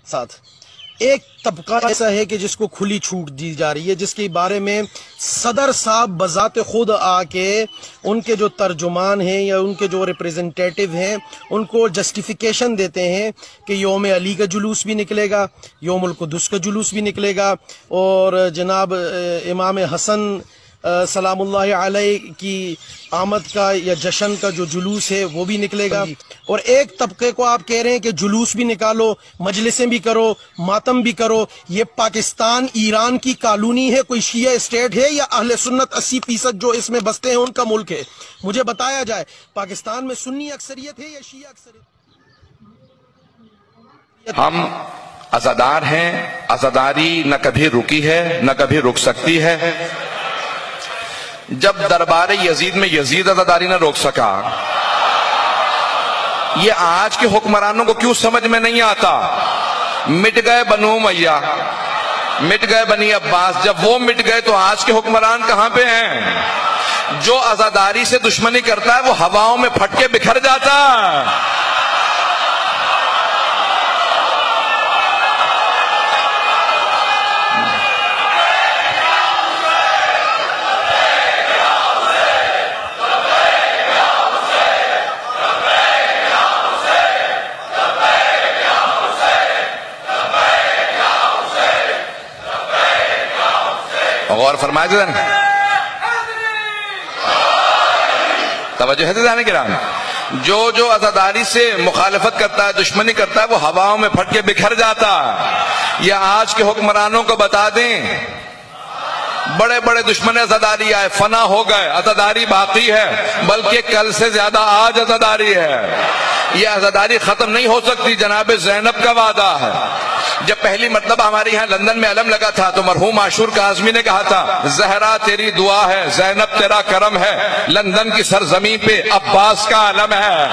साथ एक तबका ऐसा है कि जिसको खुली छूट दी जा रही है, जिसके बारे में सदर साहब बजाते खुद आके उनके जो तर्जुमान हैं या उनके जो रिप्रेजेंटेटिव हैं उनको जस्टिफिकेशन देते हैं कि योम अली का जुलूस भी निकलेगा, योमुल कुदस का जुलूस भी निकलेगा और जनाब इमाम हसन सलामुल्लाह अलैह की आमद का या जश्न का जो जुलूस है वो भी निकलेगा। और एक तबके को आप कह रहे हैं कि जुलूस भी निकालो, मजलिसें भी करो, मातम भी करो। ये पाकिस्तान ईरान की कॉलोनी है, कोई शिया स्टेट है या अहले सुन्नत 80% जो इसमें बसते हैं उनका मुल्क है? मुझे बताया जाए, पाकिस्तान में सुन्नी अक्सरियत है या शिया अक्सरियत? हम अज़ादार हैं, अज़ादारी न कभी रुकी है न कभी रुक सकती है। जब दरबार यजीद में यजीद अज़ादारी न रोक सका, ये आज के हुक्मरानों को क्यों समझ में नहीं आता? मिट गए बनु उमय्या, मिट गए बनी अब्बास, जब वो मिट गए तो आज के हुक्मरान कहां पे हैं? जो अज़ादारी से दुश्मनी करता है वो हवाओं में फट के बिखर जाता है। और फरमाए थे तवज्जो है जाने के राम, जो अज़ादारी से मुखालफत करता है, दुश्मनी करता है, वो हवाओं में फट के बिखर जाता है। या आज के हुक्मरानों को बता दें, बड़े बड़े दुश्मन अज़ादारी आए, फना हो गए, अज़ादारी बाकी है, बल्कि कल से ज्यादा आज अज़ादारी है। यह अज़ादारी खत्म नहीं हो सकती, जनाब ज़ैनब का वादा है। जब पहली मतलब हमारे यहाँ लंदन में अलम लगा था तो मरहूम आशूर काज़मी ने कहा था, ज़हरा तेरी दुआ है, ज़ैनब तेरा करम है, लंदन की सरजमी पे अब्बास का अलम है।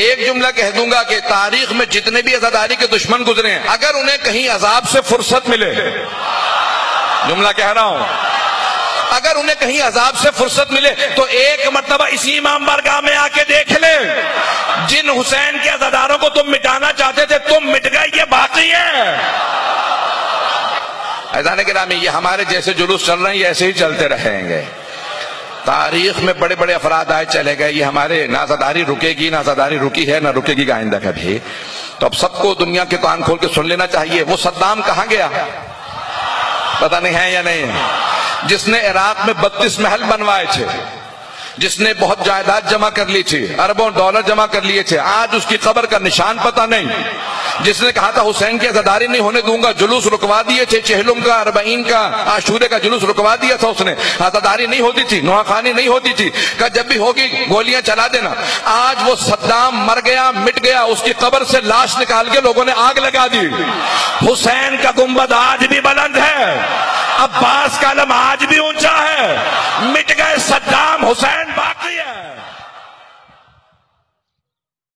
एक जुमला कह दूंगा कि तारीख में जितने भी अज़ादारी के दुश्मन गुजरे हैं, अगर उन्हें कहीं अजाब से फुर्सत मिले, जुमला कह रहा हूं, अगर उन्हें कहीं अजाब से फुर्सत मिले तो एक मर्तबा इसी इमाम बारगाह में आके देख ले, जिन हुसैन के अज़ादारों को तुम मिटाना चाहते थे तुम मिट गए, ये बाकी है। ऐज़ान गिरामी, ये हमारे जैसे जुलूस चल रहे हैं, ये ऐसे ही चलते रहेंगे। तारीख में बड़े बड़े अफराद आए चले गए, ये हमारे ना अज़ादारी रुकेगी, ना अज़ादारी रुकी है, ना रुकेगी आइंदा कभी। तो अब सबको दुनिया के कान खोल के सुन लेना चाहिए। वो सद्दाम कहां गया पता नहीं है या नहीं है, जिसने इराक में 32 महल बनवाए थे, जिसने बहुत जायदाद जमा कर ली थी, अरबों डॉलर जमा कर लिए थे, आज उसकी कब्र का निशान पता नहीं। जिसने कहा था हुसैन की अज़ादारी नहीं होने दूंगा, जुलूस रुकवा दिए थे, चहलुम का, अरबईन का, आशूरे का जुलूस रुकवा दिया था उसने। अज़ादारी नहीं होती थी, नोहाखानी नहीं होती थी, का जब भी होगी गोलियां चला देना। आज वो सद्दाम मर गया, मिट गया, उसकी कब्र से लाश निकाल के लोगों ने आग लगा दी। हुसैन का गुंबद आज भी बुलंद है, अब्बास का अलम आज भी ऊंचा है। मिट गए सद्दाम, हुसैन बाकी